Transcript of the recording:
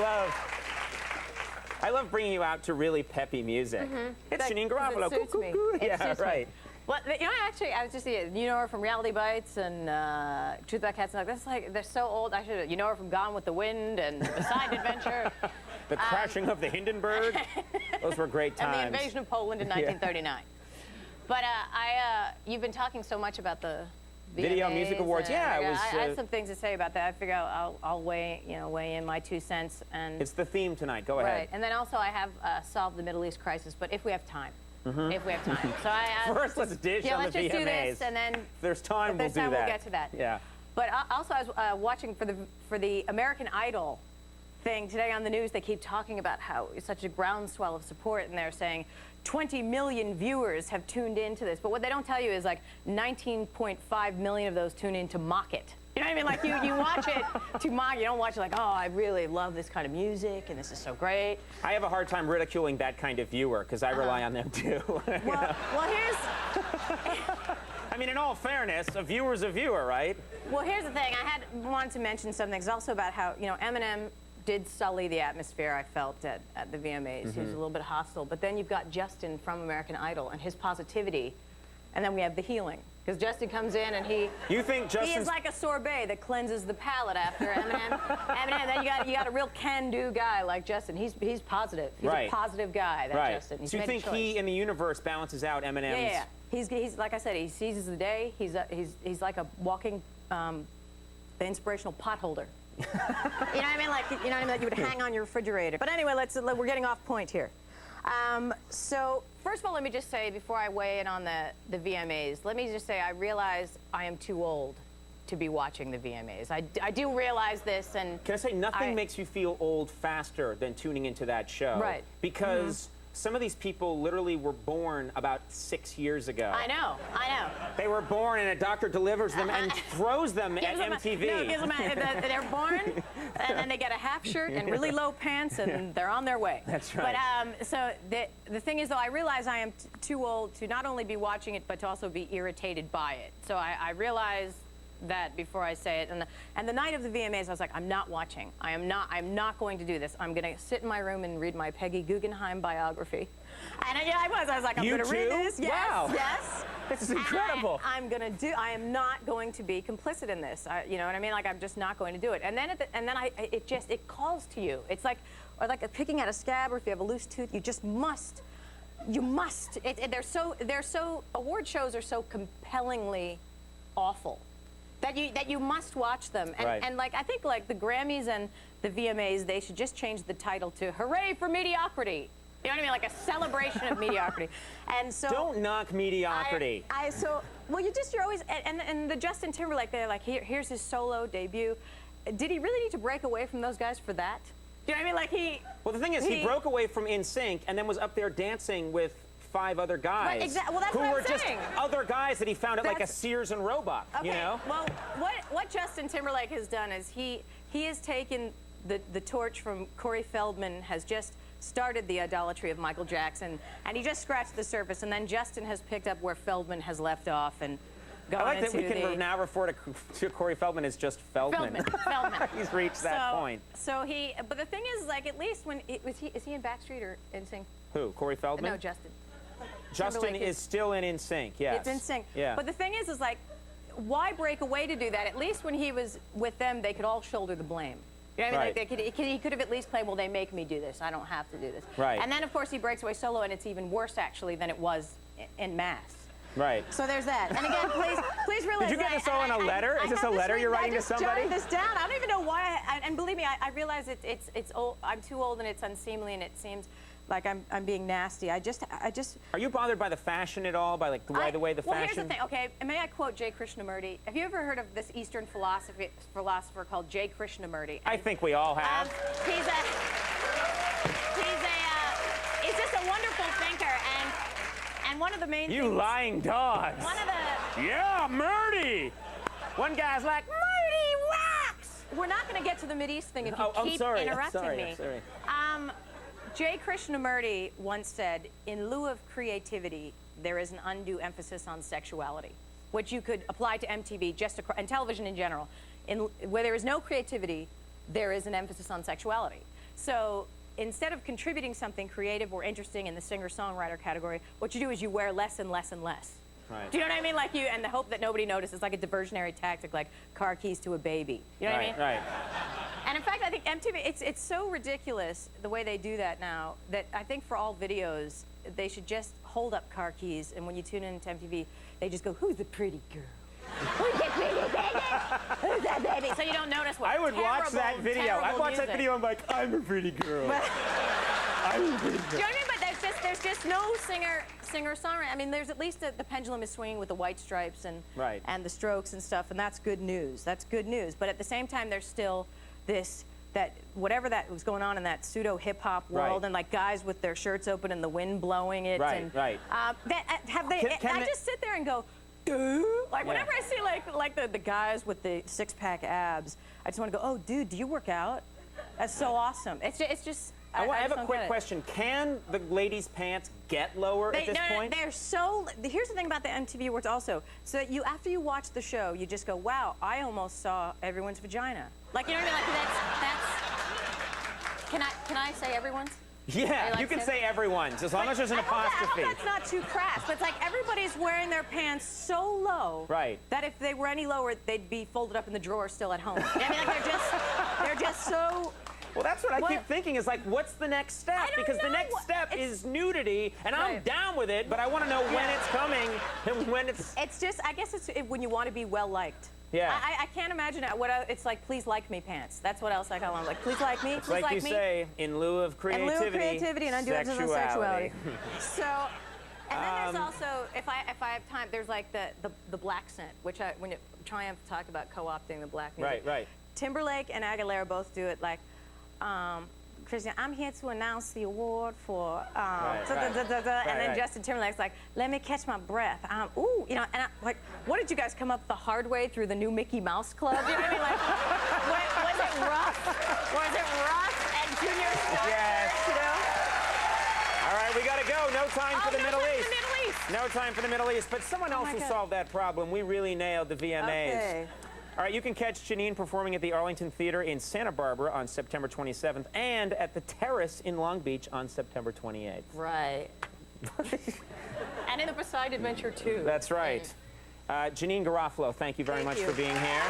I love bringing you out to really peppy music. It's Janeane Garofalo. It suits me. Yeah, right. Well, you know, actually, I was just you know her from Reality Bites and Truth About Cats. And that's like they're so old. I should you know her from Gone with the Wind and The Side Adventure. The crashing of the Hindenburg. Those were great times. And the invasion of Poland in 1939. But you've been talking so much about the Video Music Awards. Yeah, I had some things to say about that. I figure I'll weigh in my 2 cents. And it's the theme tonight. Go ahead. Right, and then also I have solved the Middle East crisis, but if we have time. If we have time. So first, let's dish on the VMAs. Let's just do this, and then if there's time, we'll do that. We'll get to that. Yeah. But also, I was watching for the American Idol thing today on the news. They keep talking about how it's such a groundswell of support, and they're saying 20 million viewers have tuned into this. But what they don't tell you is like 19.5 million of those tune in to mock it. You know what I mean? Like you watch it to mock. You don't watch it like, oh, I really love this kind of music and this is so great. I have a hard time ridiculing that kind of viewer because I rely on them too. Well, here's. I mean, in all fairness, a viewer's a viewer, right? Well, here's the thing. I wanted to mention something. It's also about how Eminem did sully the atmosphere. I felt at the VMAs. He was a little bit hostile. But then you've got Justin from American Idol and his positivity, and then we have the healing. Because Justin comes in and he is like a sorbet that cleanses the palate after Eminem. Then you got a real can-do guy like Justin. He's positive. He's a positive guy. That Justin. He's so you think he in the universe balances out Eminem's? Yeah. He's like I said. He seizes the day. He's like a walking the inspirational potholder. You know what I mean? Like like you would hang on your refrigerator. But anyway, we're getting off point here. So first of all, let me just say before I weigh in on the VMAs, let me just say I realize I am too old to be watching the VMAs. I do realize this, and can I say nothing makes you feel old faster than tuning into that show? Right. Because some of these people literally were born about 6 years ago. I know. They were born and a doctor delivers them and throws them at MTV. They're born and then they get a half shirt and really low pants and they're on their way. That's right. But so the thing is, though, I realize I am too old to not only be watching it but to also be irritated by it. So I realize that before I say it. And the night of the VMAs, I was like, I'm not watching. I'm not going to do this. I'm going to sit in my room and read my Peggy Guggenheim biography. And I was like, I'm going to read this. Yes, wow. Yes. This is incredible. I am not going to be complicit in this. You know what I mean? Like, I'm just not going to do it. And then it calls to you. It's like picking at a scab, or if you have a loose tooth, you just must. You must. They're so award shows are so compellingly awful that you must watch them. And like I think like the Grammys and the VMAs, they should just change the title to "Hooray for Mediocrity." You know what I mean? Like a celebration of mediocrity. And so don't knock mediocrity. You're always and the Justin Timberlake, they're like, here's his solo debut. Did he really need to break away from those guys for that? Do you know what I mean? Like well, the thing is, he broke away from NSYNC and then was up there dancing with 5 other guys. Exactly. Well, that's who what were I'm just saying. other guys that he found at like a Sears and Roebuck. Okay. You know? Well, what Justin Timberlake has done is he has taken the torch from Corey Feldman, has just started the idolatry of Michael Jackson, and he just scratched the surface, and then Justin has picked up where Feldman has left off and gone I like that we can now refer to Corey Feldman as just Feldman. Feldman. He's reached that point. So but the thing is, like, at least when is he in Backstreet or NSYNC? Who? Corey Feldman? No, Justin. Justin is still in NSYNC, yes. It's NSYNC. Yeah. But the thing is like, why break away to do that? At least when he was with them, they could all shoulder the blame. You know what I mean? Like he could have at least played, well, they make me do this. I don't have to do this. Right. And then, of course, he breaks away solo, and it's even worse, actually, than it was in mass. Right. So there's that. And again, please realize. Did you get this all in a letter? Is this a letter you're writing to somebody? I just jotted this down. I don't even know why. And believe me, I realize it's old. I'm too old, and it's unseemly, and it seems like I'm being nasty. I just. Are you bothered by the fashion at all? By like the way the fashion? Well, here's the thing. Okay, may I quote J. Krishnamurti? Have you ever heard of this Eastern philosopher called J. Krishnamurti? I think we all have. He's just a wonderful thinker, and one of the main. You things, lying dogs. One of the. Yeah, Murdy. One guy's like, Murdy rocks. We're not going to get to the Mideast thing if you keep interrupting me. I'm sorry. J. Krishnamurti once said, in lieu of creativity, there is an undue emphasis on sexuality, which you could apply to MTV and television in general. Where there is no creativity, there is an emphasis on sexuality. So instead of contributing something creative or interesting in the singer-songwriter category, what you do is you wear less and less and less. Right. Do you know what I mean? Like and the hope that nobody notices, like a diversionary tactic, like car keys to a baby. You know what I mean? Right. And in fact, I think MTV, it's so ridiculous the way they do that now that I think for all videos, they should just hold up car keys, and when you tune into MTV, they just go, "Who's the pretty girl? Who's the pretty baby? Who's that baby?" So you don't notice what I would watch that video. I'd watch that video and I'm like, I'm a pretty girl. I'm a pretty girl. Do you know what I mean? But there's just no singer-songwriter. I mean, there's at least the pendulum is swinging with the White Stripes and the Strokes and stuff, and that's good news. That's good news. But at the same time, there's still that whatever that was going on in that pseudo hip hop world, and like guys with their shirts open and the wind blowing it. I just sit there and go, dude. Like whenever I see like the guys with the six-pack abs, I just want to go, oh, dude, do you work out? That's so awesome. It's just. I have a quick question. Can the ladies' pants get lower at this point? They're so. Here's the thing about the MTV Awards also. So that after you watch the show, you just go, wow, I almost saw everyone's vagina. Like, you know what I mean? Like Can I say everyone's? Yeah, you can say everyone's, as long as there's an apostrophe. I hope that's not too crass, but it's like everybody's wearing their pants so low that if they were any lower, they'd be folded up in the drawer still at home. You know what I mean? Like they're just so. Well, that's what I keep thinking is like, what's the next step? Because the next step is nudity, and I'm down with it, but I want to know when it's coming and when it's. It's just, I guess it's when you want to be well liked. Yeah. I can't imagine it's like, please like me pants. That's what else I call them. Like, please like me, please like like you me. say, in lieu of creativity. In lieu of creativity and undue sexuality. So, and then there's also, if I have time, there's like the black scent, which when Triumph talked about co-opting the black music. Right. Timberlake and Aguilera both do it like, Christian, I'm here to announce the award for, and then Justin Timberlake's like, let me catch my breath. Ooh, you know, and I'm like, what did you guys come up the hard way through the new Mickey Mouse Club? You know what I mean? Like, was it rough? Was it rough at Junior Star? Yes. You know? All right, we gotta go. No time for the Middle East. No time for the Middle East. But someone else who solved that problem. We really nailed the VMAs. Okay. All right, you can catch Janeane performing at the Arlington Theater in Santa Barbara on September 27th and at the Terrace in Long Beach on September 28th. Right. And in the Beside Adventure, too. That's right. Janeane Garofalo, thank you very much for being here.